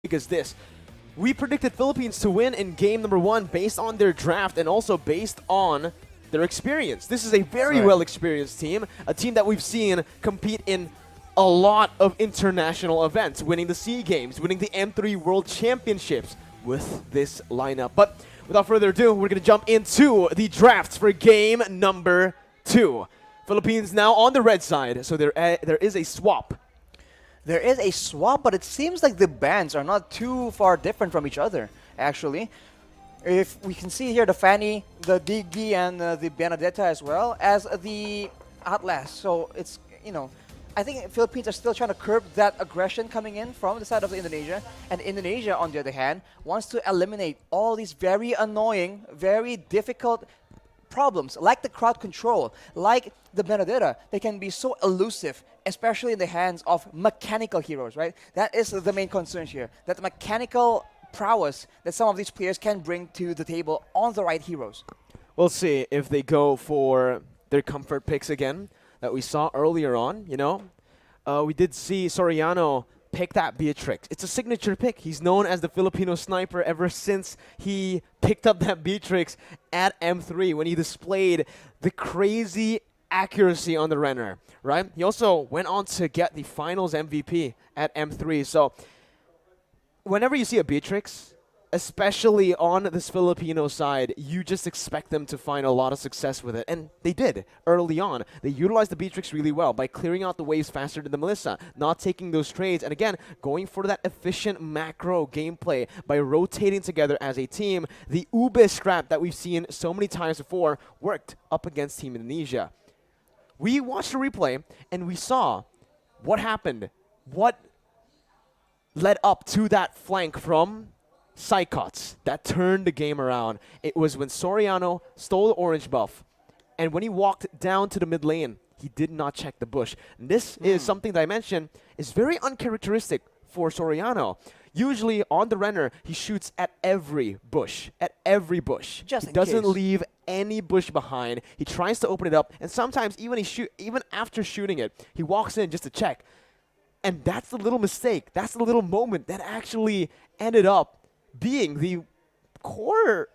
because this. We predicted Philippines to win in game number 1 based on their draft and also based on their experience. This is a very well-experienced team, a team that we've seen compete in a lot of international events, winning the SEA Games, winning the M3 World Championships with this lineup. But without further ado, we're going to jump into the drafts for game number 2. Philippines now on the red side, so there is a swap. There is a swap, but it seems like the bands are not too far different from each other, actually. If we can see here the Fanny, the Digi, and the Benedetta as well as the Atlas. So it's, you know, I think Philippines are still trying to curb that aggression coming in from the side of Indonesia. And Indonesia, on the other hand, wants to eliminate all these very annoying, very difficult problems, like the crowd control, like the Benedetta. They can be so elusive, especially in the hands of mechanical heroes, right? That is the main concern here, that the mechanical prowess that some of these players can bring to the table on the right heroes. We'll see if they go for their comfort picks again that we saw earlier on, you know. We did see Soriano pick that Beatrix. It's a signature pick. He's known as the Filipino sniper ever since he picked up that Beatrix at M3 when he displayed the crazy accuracy on the Renner, right? He also went on to get the finals MVP at M3. So whenever you see a Beatrix, especially on this Filipino side, you just expect them to find a lot of success with it. And they did early on. They utilized the Beatrix really well by clearing out the waves faster than the Melissa, not taking those trades, and again, going for that efficient macro gameplay by rotating together as a team. The Ube scrap that we've seen so many times before worked up against Team Indonesia. We watched the replay, and we saw what happened, what led up to that flank from Saykots that turned the game around. It was when Soriano stole the orange buff, and when he walked down to the mid lane, he did not check the bush. And this is something that I mentioned is very uncharacteristic for Soriano. Usually on the Renner, he shoots at every bush, Just he in doesn't case. leave any bush behind. He tries to open it up, and sometimes even after shooting it, he walks in just to check. And that's the little mistake. That's the little moment that actually ended up being the core,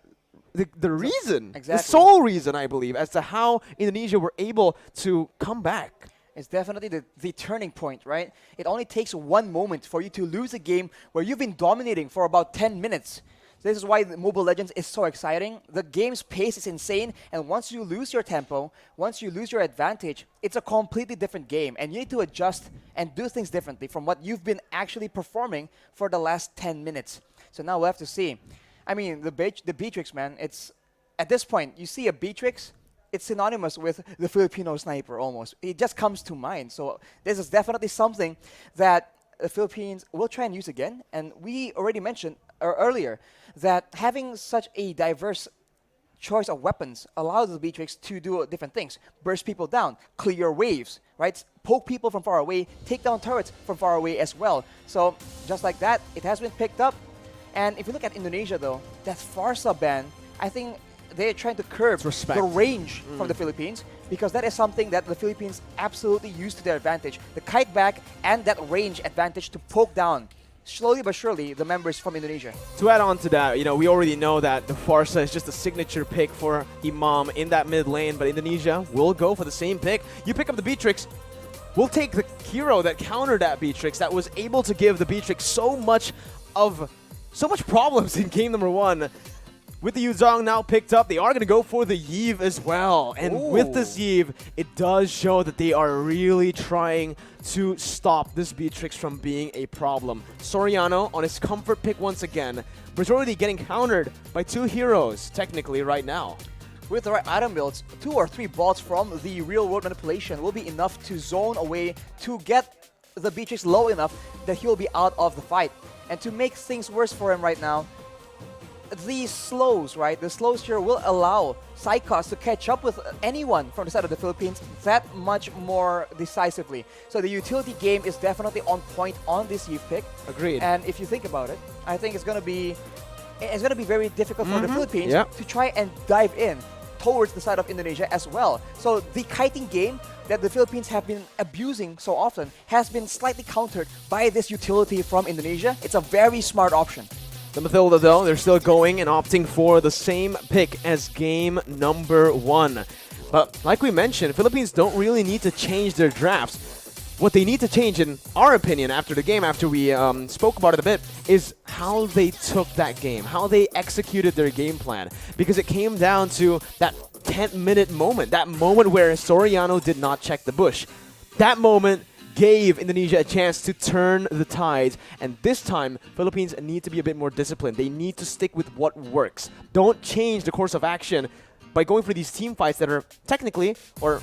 the reason, Exactly. the sole reason, I believe, as to how Indonesia were able to come back. It's definitely the turning point, right? It only takes one moment for you to lose a game where you've been dominating for about 10 minutes. This is why the Mobile Legends is so exciting. The game's pace is insane, and once you lose your tempo, once you lose your advantage, it's a completely different game, and you need to adjust and do things differently from what you've been actually performing for the last 10 minutes. So now we'll have to see. I mean, the Beatrix, man, it's, at this point, you see a Beatrix, it's synonymous with the Filipino sniper almost. It just comes to mind. So this is definitely something that the Philippines will try and use again. And we already mentioned earlier that having such a diverse choice of weapons allows the Beatrix to do different things. Burst people down, clear waves, right? Poke people from far away, take down turrets from far away as well. So just like that, it has been picked up. And if you look at Indonesia though, that Farsa ban, I think they're trying to curb the range from the Philippines, because that is something that the Philippines absolutely use to their advantage. The kite back and that range advantage to poke down, slowly but surely, the members from Indonesia. To add on to that, you know, we already know that the Farsa is just a signature pick for Imam in that mid lane, but Indonesia will go for the same pick. You pick up the Beatrix, we'll take the hero that countered that Beatrix, that was able to give the Beatrix so much problems in game number 1. With the Yu Zhong now picked up, they are going to go for the Yves as well. And with this Yves, it does show that they are really trying to stop this Beatrix from being a problem. Soriano on his comfort pick once again. Majority getting countered by 2 heroes, technically, right now. With the right item builds, 2 or 3 bolts from the real-world manipulation will be enough to zone away to get the Beatrix low enough that he'll be out of the fight. And to make things worse for him right now, these slows, right? The slows here will allow Saykots to catch up with anyone from the side of the Philippines that much more decisively. So the utility game is definitely on point on this Yves pick. Agreed. And if you think about it, I think it's gonna be very difficult for the Philippines to try and dive in towards the side of Indonesia as well. So the kiting game that the Philippines have been abusing so often has been slightly countered by this utility from Indonesia. It's a very smart option. The Matilda, though, they're still going and opting for the same pick as game number 1. But like we mentioned, Philippines don't really need to change their drafts. What they need to change, in our opinion, after the game, after we spoke about it a bit, is how they took that game, how they executed their game plan. Because it came down to that 10-minute moment, that moment where Soriano did not check the bush. That moment gave Indonesia a chance to turn the tides, and this time Philippines need to be a bit more disciplined. They need to stick with what works. Don't change the course of action by going for these team fights that are technically, or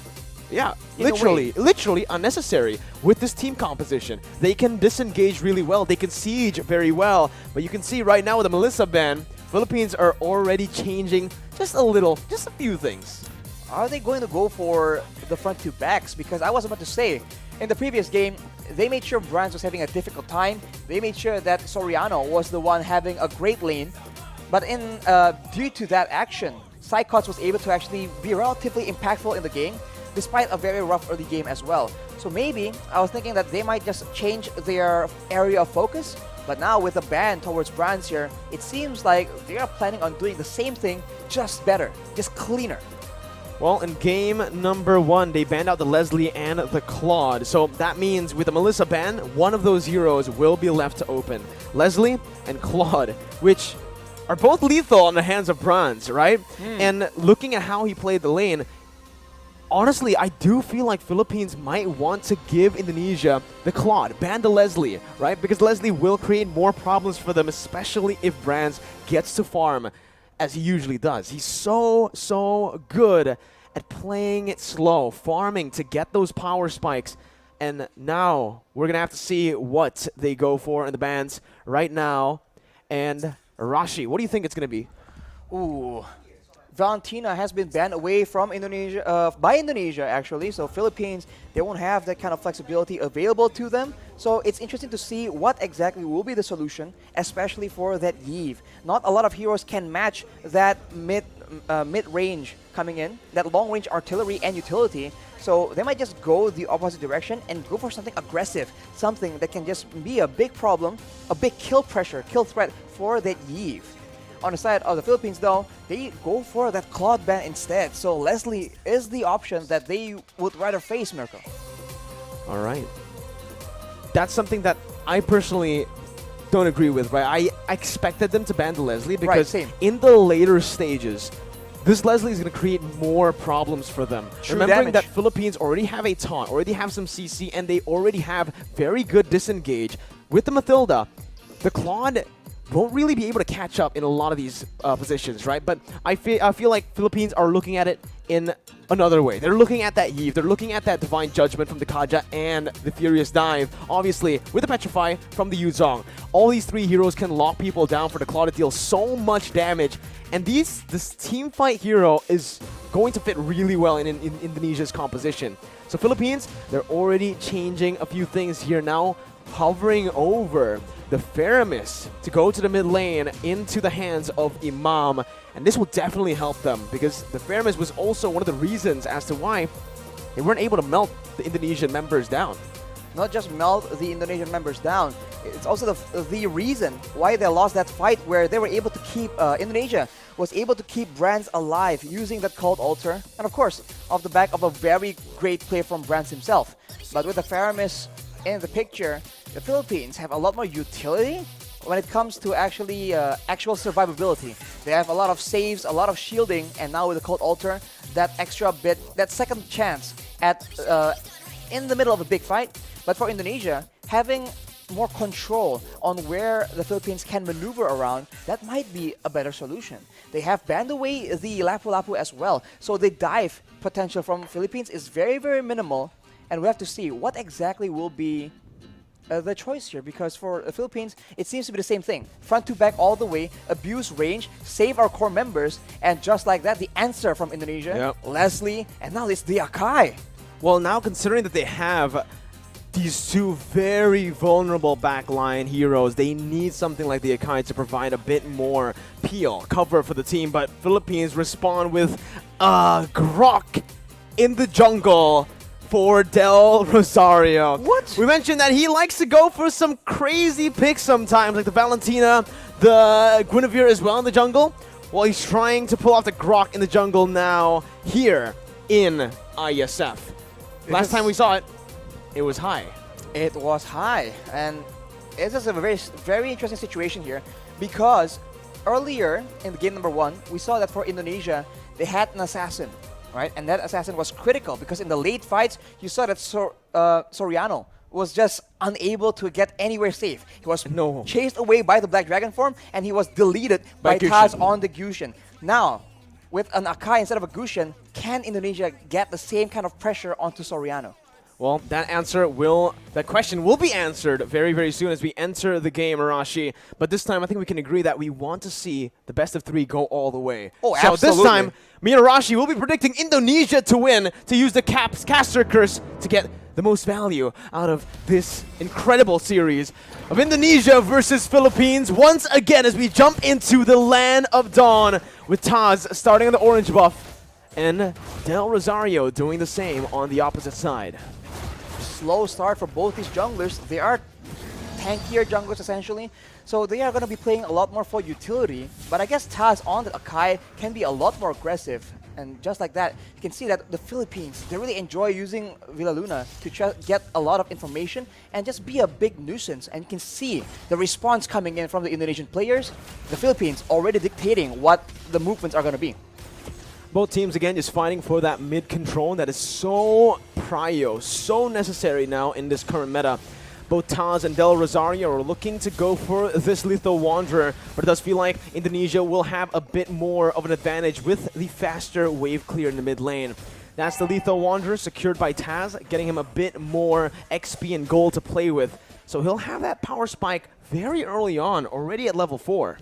yeah, literally unnecessary with this team composition. They can disengage really well, they can siege very well, but you can see right now with the Melissa ban, Philippines are already changing just a little, just a few things. Are they going to go for the front two backs? Because I was about to say, in the previous game, they made sure Brands was having a difficult time. They made sure that Soriano was the one having a great lane. But due to that action, Saykots was able to actually be relatively impactful in the game, despite a very rough early game as well. So maybe, I was thinking that they might just change their area of focus. But now with the ban towards Brands here, it seems like they are planning on doing the same thing, just better, just cleaner. Well, in game number 1, they banned out the Leslie and the Claude. So that means with the Melissa ban, one of those heroes will be left to open. Leslie and Claude, which are both lethal on the hands of Bronze, right? And looking at how he played the lane, honestly, I do feel like Philippines might want to give Indonesia the Claude, ban the Leslie, right? Because Leslie will create more problems for them, especially if Brands gets to farm as he usually does. He's so good at playing it slow, farming to get those power spikes. And now we're going to have to see what they go for in the bans right now. And Rashi, what do you think it's going to be? Ooh. Valentina has been banned away from Indonesia, by Indonesia actually, so Philippines, they won't have that kind of flexibility available to them. So it's interesting to see what exactly will be the solution, especially for that Yves. Not a lot of heroes can match that mid-range coming in, that long-range artillery and utility. So they might just go the opposite direction and go for something aggressive, something that can just be a big problem, a big kill pressure, kill threat for that Yves. On the side of the Philippines, though, they go for that Claude ban instead. So Leslie is the option that they would rather face, Mirko. All right. That's something that I personally don't agree with, right? I expected them to ban the Leslie because in the later stages, this Leslie is going to create more problems for them. Remembering that Philippines already have a taunt, already have some CC, and they already have very good disengage. With the Matilda, the Claude won't really be able to catch up in a lot of these positions, right? But I feel like Philippines are looking at it in another way. They're looking at that Yves, they're looking at that Divine Judgment from the Kaja and the Furious Dive, obviously with the Petrify from the Yu Zhong. All these three heroes can lock people down for the Claw to deal so much damage, and this team fight hero is going to fit really well in Indonesia's composition. So Philippines, they're already changing a few things here now, hovering over the Faramis to go to the mid lane into the hands of Imam, and this will definitely help them because the Faramis was also one of the reasons as to why they weren't able to melt the Indonesian members down. Not just melt the Indonesian members down, it's also the reason why they lost that fight, where they were able to keep, Indonesia was able to keep Brands alive using that Cold Altar, and of course, off the back of a very great play from Brands himself. But with the Faramis in the picture, the Philippines have a lot more utility when it comes to actually actual survivability. They have a lot of saves, a lot of shielding, and now with the Cold Altar, that extra bit, that second chance at in the middle of a big fight. But for Indonesia, having more control on where the Philippines can maneuver around, that might be a better solution. They have banned away the Lapu-Lapu as well, so the dive potential from Philippines is very, very minimal, and we have to see what exactly will be the choice here, because for the Philippines, it seems to be the same thing. Front to back all the way, abuse range, save our core members, and just like that, the answer from Indonesia, Leslie, and now it's the Akai. Well, now considering that they have these two very vulnerable backline heroes. They need something like the Akai to provide a bit more peel, cover for the team, but Philippines respond with Grok in the jungle for Del Rosario. What? We mentioned that he likes to go for some crazy picks sometimes, like the Valentina, the Guinevere as well in the jungle. Well, he's trying to pull off the Grok in the jungle now here in IESF. Last time we saw it, it was high. It was high, and it's just a very interesting situation here because earlier in the game number 1, we saw that for Indonesia, they had an assassin, right? And that assassin was critical because in the late fights, you saw that Soriano was just unable to get anywhere safe. He was chased away by the Black Dragon form, and he was deleted by Taz on the Gusion. Now, with an Akai instead of a Gusion, can Indonesia get the same kind of pressure onto Soriano? Well, that question will be answered very, very soon as we enter the game, Arashi. But this time, I think we can agree that we want to see the best of 3 go all the way. Oh, so absolutely. this time, me and Arashi will be predicting Indonesia to win, to use the caster curse to get the most value out of this incredible series of Indonesia versus Philippines once again as we jump into the Land of Dawn with Taz starting on the orange buff and Del Rosario doing the same on the opposite side. Slow start for both these junglers. They are tankier junglers essentially, so they are going to be playing a lot more for utility, but I guess Taz on the Akai can be a lot more aggressive. And just like that, you can see that the Philippines, they really enjoy using Villaluna to get a lot of information and just be a big nuisance. And you can see the response coming in from the Indonesian players. The Philippines already dictating what the movements are going to be. Both teams, again, just fighting for that mid-control that is so prio, so necessary now in this current meta. Both Taz and Del Rosario are looking to go for this Lethal Wanderer, but it does feel like Indonesia will have a bit more of an advantage with the faster wave clear in the mid lane. That's the Lethal Wanderer secured by Taz, getting him a bit more XP and gold to play with. So he'll have that power spike very early on, already at level 4.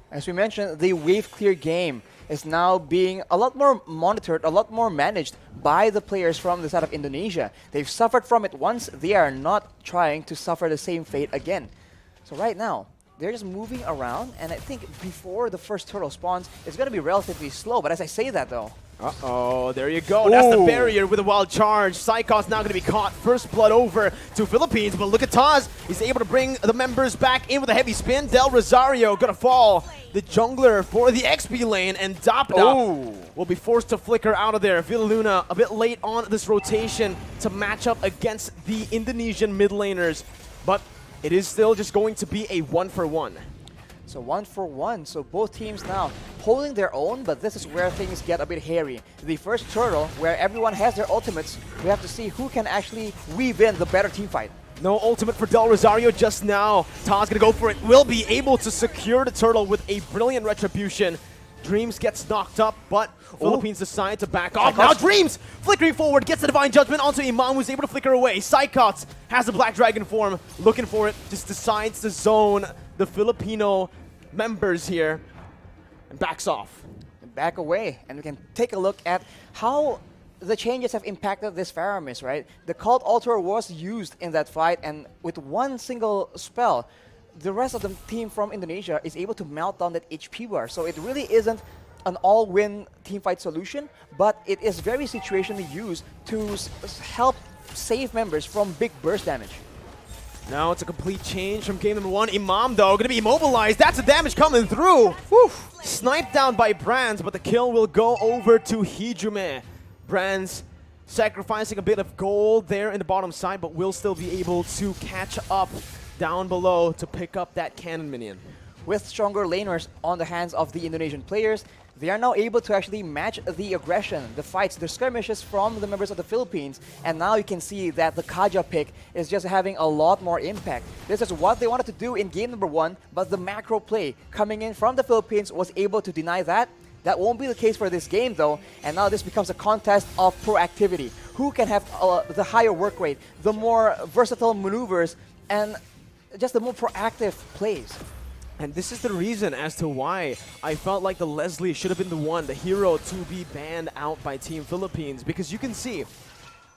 As we mentioned, the wave clear game is now being a lot more monitored, a lot more managed by the players from the side of Indonesia. They've suffered from it once, they are not trying to suffer the same fate again. So right now, they're just moving around, and I think before the first turtle spawns, it's going to be relatively slow. But as I say that though, uh-oh, there you go. That's the barrier with a wild charge. Saykots now going to be caught. First blood over to Philippines, but look at Taz. He's able to bring the members back in with a heavy spin. Del Rosario going to fall. The jungler for the XP lane, and Dapda will be forced to flicker out of there. Villaluna a bit late on this rotation to match up against the Indonesian mid laners, but it is still just going to be a 1-for-1. So 1-for-1, so both teams now holding their own, but this is where things get a bit hairy. The first turtle, where everyone has their ultimates, we have to see who can actually weave in the better team fight. No ultimate for Del Rosario just now. Taz gonna go for it. Will be able to secure the turtle with a brilliant retribution. Dreams gets knocked up, but Philippines decide to back off. Now Dreams flickering forward, gets the Divine Judgment onto Imam, who's able to flicker away. Saykots has the Black Dragon form, looking for it, just decides to zone the Filipino members here and backs off. Back away, and we can take a look at how the changes have impacted this Faramis, right? The Cult Altar was used in that fight, and with one single spell, the rest of the team from Indonesia is able to melt down that HP bar. So it really isn't an all-win teamfight solution, but it is very situationally used to help save members from big burst damage. Now it's a complete change from game number 1. Imam, though, going to be immobilized. That's the damage coming through. Whew. Sniped down by Brands, but the kill will go over to Hijume. Brands sacrificing a bit of gold there in the bottom side, but will still be able to catch up down below to pick up that cannon minion. With stronger laners on the hands of the Indonesian players, they are now able to actually match the aggression, the fights, the skirmishes from the members of the Philippines. And now you can see that the Kaja pick is just having a lot more impact. This is what they wanted to do in game number 1, but the macro play coming in from the Philippines was able to deny that. That won't be the case for this game though, and now this becomes a contest of proactivity. Who can have the higher work rate, the more versatile maneuvers, and just the more proactive plays. And this is the reason as to why I felt like the Leslie should have been the hero to be banned out by Team Philippines, because you can see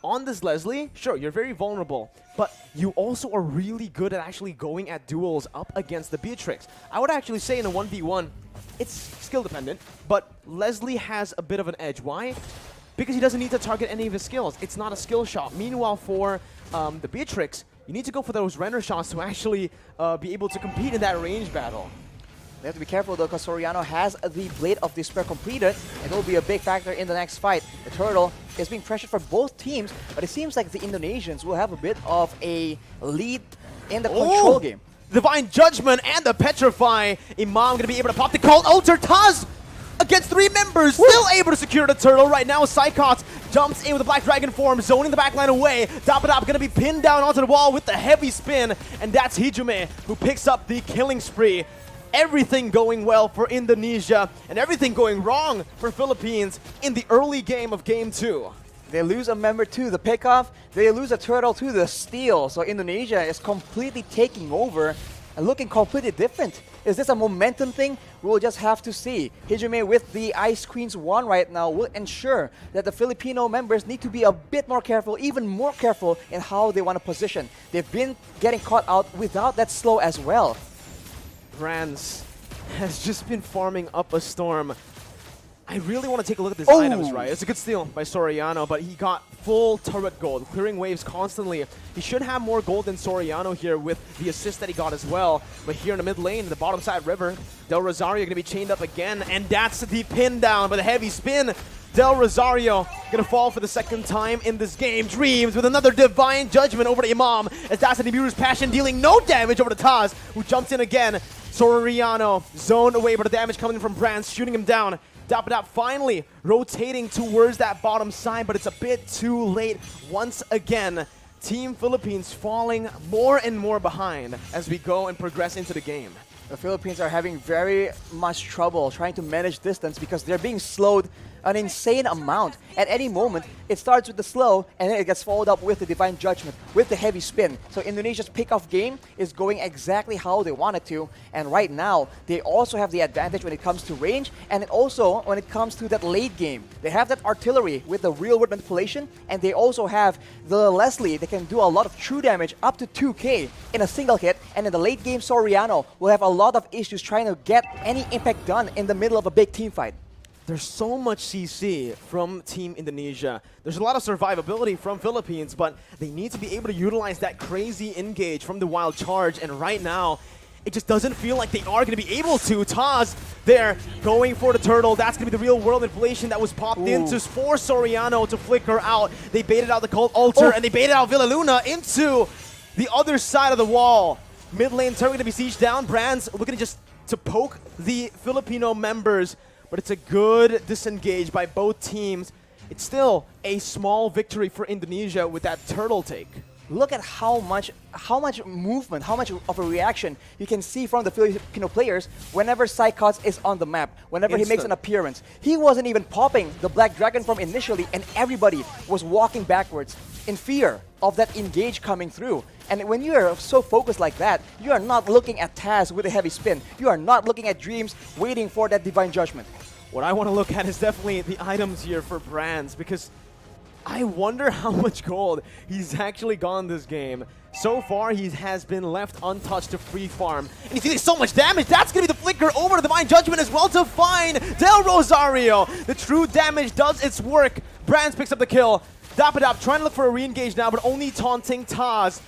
on this Leslie, sure, you're very vulnerable, but you also are really good at actually going at duels up against the Beatrix. I would actually say in a 1v1, it's skill dependent, but Leslie has a bit of an edge. Why? Because he doesn't need to target any of his skills. It's not a skill shot. Meanwhile, for the Beatrix, you need to go for those render shots to actually be able to compete in that range battle. They have to be careful though, because Soriano has the Blade of Despair completed, and it will be a big factor in the next fight. The Turtle is being pressured for both teams, but it seems like the Indonesians will have a bit of a lead in the control game. Divine Judgment and the Petrify. Imam gonna be able to pop the Cold Altar. Taz against 3 members, still able to secure the Turtle. Right now, Saykots jumps in with the Black Dragon form, zoning the backline away. Dapadap gonna be pinned down onto the wall with the heavy spin, and that's Hijume who picks up the killing spree. Everything going well for Indonesia, and everything going wrong for Philippines in the early game of Game 2. They lose a member to the pickoff, they lose a Turtle to the steal, so Indonesia is completely taking over and looking completely different. Is this a momentum thing? We'll just have to see. Hijume with the Ice Queen's wand right now will ensure that the Filipino members need to be a bit more careful, even more careful in how they want to position. They've been getting caught out without that slow as well. Brands has just been farming up a storm. I really want to take a look at these items, right? It's a good steal by Soriano, but he got full turret gold, clearing waves constantly. He should have more gold than Soriano here with the assist that he got as well. But here in the mid lane, the bottom side river, Del Rosario going to be chained up again, and that's the pin down by the heavy spin. Del Rosario going to fall for the second time in this game. Dreams with another Divine Judgment over to Imam, as that's the Nibiru's Passion dealing no damage over to Taz, who jumps in again. Soriano zoned away, but the damage coming from Brands, shooting him down. Dapadap finally rotating towards that bottom side, but it's a bit too late once again. Team Philippines falling more and more behind as we go and progress into the game. The Philippines are having very much trouble trying to manage distance because they're being slowed an insane amount. At any moment, it starts with the slow and then it gets followed up with the Divine Judgment, with the heavy spin. So Indonesia's pick-off game is going exactly how they want it to. And right now, they also have the advantage when it comes to range and also when it comes to that late game. They have that artillery with the real-world manipulation, and they also have the Leslie that can do a lot of true damage up to 2k in a single hit. And in the late game, Soriano will have a lot of issues trying to get any impact done in the middle of a big team fight. There's so much CC from Team Indonesia. There's a lot of survivability from Philippines, but they need to be able to utilize that crazy engage from the Wild Charge, and right now, it just doesn't feel like they are going to be able to. Taz there going for the turtle. That's going to be the real world inflation that was popped into for Soriano to flicker out. They baited out the Cult Altar, and they baited out Villaluna into the other side of the wall. Mid lane turret going to be sieged down. Brands looking just to poke the Filipino members, but it's a good disengage by both teams. It's still a small victory for Indonesia with that turtle take. Look at how much movement, how much of a reaction you can see from the Filipino players whenever Saykots is on the map, whenever he makes an appearance. He wasn't even popping the Black Dragon form initially, and everybody was walking backwards in fear of that engage coming through. And when you are so focused like that, you are not looking at Taz with a heavy spin. You are not looking at Dreams waiting for that Divine Judgment. What I want to look at is definitely the items here for Brands, because I wonder how much gold he's actually gone this game. So far, he has been left untouched to free farm. And he's dealing so much damage. That's going to be the flicker over to Divine Judgment as well to find Del Rosario. The true damage does its work. Brands picks up the kill. Dapadap trying to look for a re-engage now, but only taunting Taz.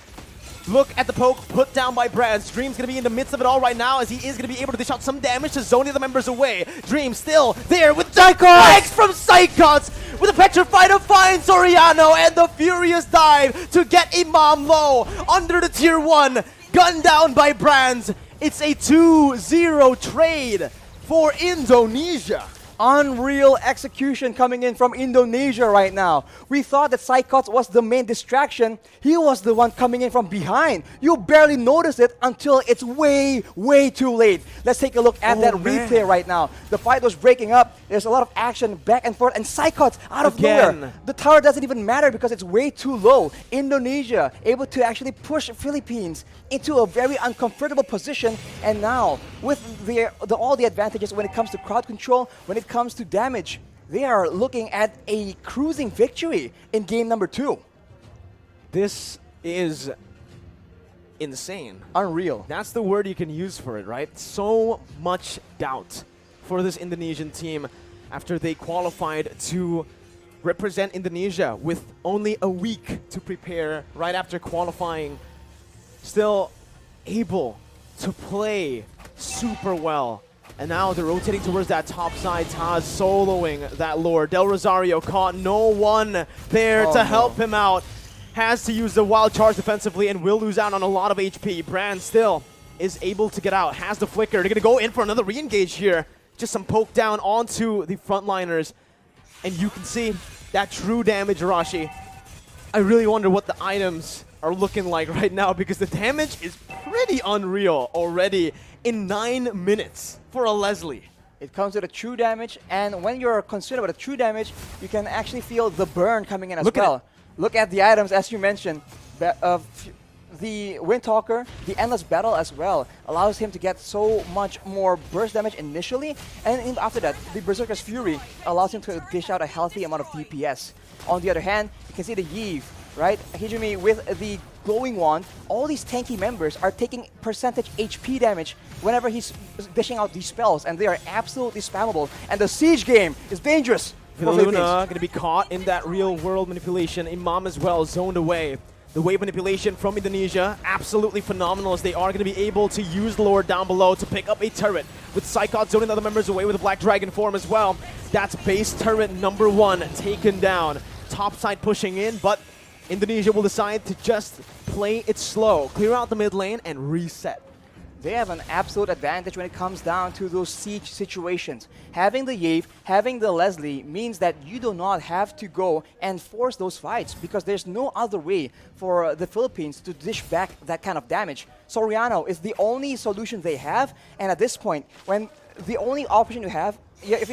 Look at the poke put down by Brands. Dream's going to be in the midst of it all right now, as he is going to be able to dish out some damage to zone the other members away. Dream still there with Saykots from Saykots with a Petrify to find Soriano, and the furious dive to get Imam low under the tier 1. Gunned down by Brands. It's a 2-0 trade for Indonesia. Unreal execution coming in from Indonesia right now. We thought that Saykots was the main distraction. He was the one coming in from behind. You barely notice it until it's way, way too late. Let's take a look at that replay right now. The fight was breaking up. There's a lot of action back and forth, and Saykots out of nowhere. The tower doesn't even matter because it's way too low. Indonesia able to actually push Philippines into a very uncomfortable position, and now with all the advantages when it comes to crowd control, when it comes to damage, they are looking at a cruising victory in game number 2. This is insane. Unreal. That's the word you can use for it, right? So much doubt for this Indonesian team after they qualified to represent Indonesia with only a week to prepare right after qualifying. Still able to play super well. And now they're rotating towards that top side. Taz soloing that lure. Del Rosario caught no one there to help him out. Has to use the wild charge defensively and will lose out on a lot of HP. Brand still is able to get out. Has the flicker. They're going to go in for another re-engage here. Just some poke down onto the frontliners. And you can see that true damage, Arashi. I really wonder what the items are looking like right now because the damage is pretty unreal already in 9 minutes for a Leslie. It comes with a true damage, and when you're concerned about the true damage, you can actually feel the burn coming in as well. Look at the items, as you mentioned. The Windtalker, the Endless Battle as well, allows him to get so much more burst damage initially, and after that, the Berserker's Fury allows him to dish out a healthy amount of DPS. On the other hand, you can see the Yves, right? Hijumi with the Glowing Wand. All these tanky members are taking percentage HP damage whenever he's dishing out these spells, and they are absolutely spammable. And the Siege game is dangerous. Filipina going to be caught in that real-world manipulation. Imam as well, zoned away. The wave manipulation from Indonesia, absolutely phenomenal as they are going to be able to use the lure down below to pick up a turret. With Saykots zoning the other members away with the Black Dragon form as well. That's base turret number 1 taken down. Top side pushing in, but Indonesia will decide to just play it slow. Clear out the mid lane and reset. They have an absolute advantage when it comes down to those siege situations. Having the Yave, having the Leslie means that you do not have to go and force those fights because there's no other way for the Philippines to dish back that kind of damage. Soriano is the only solution they have, and at this point, when the only option you have,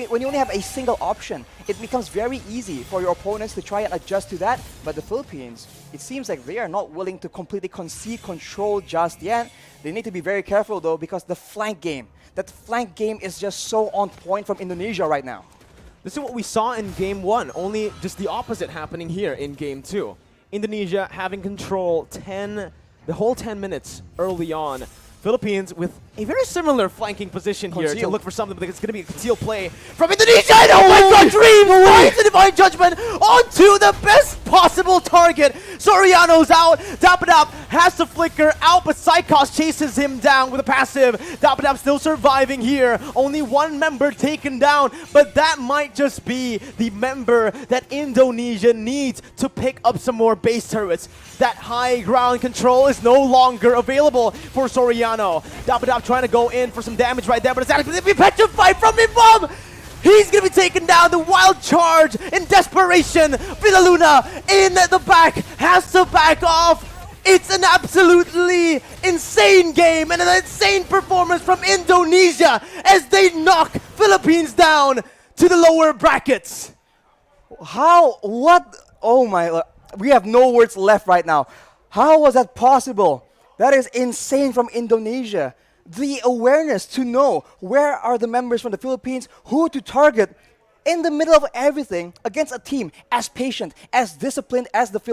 when you only have a single option, it becomes very easy for your opponents to try and adjust to that. But the Philippines, it seems like they are not willing to completely concede control just yet. They need to be very careful though, because the flank game, that flank game is just so on point from Indonesia right now. This is what we saw in game 1, only just the opposite happening here in game 2. Indonesia having control the whole 10 minutes early on. Philippines with a very similar flanking position here to look for something, but it's going to be a concealed play from Indonesia. And oh my god, Dream finds the Divine Judgment onto the best possible target. Soriano's out. Dapadap has to flicker out, but Saykots chases him down with a passive. Dapadap still surviving here. Only one member taken down, but that might just be the member that Indonesia needs to pick up some more base turrets. That high ground control is no longer available for Soriano. Dapadap trying to go in for some damage right there, but it's actually going to be petrified from Imam! He's going to be taken down. The wild charge in desperation. Villaluna in the back has to back off. It's an absolutely insane game and an insane performance from Indonesia as they knock Philippines down to the lower brackets. How? What? Oh my, we have no words left right now. How was that possible? That is insane from Indonesia. The awareness to know where are the members from the Philippines, who to target in the middle of everything against a team as patient, as disciplined as the Philippines.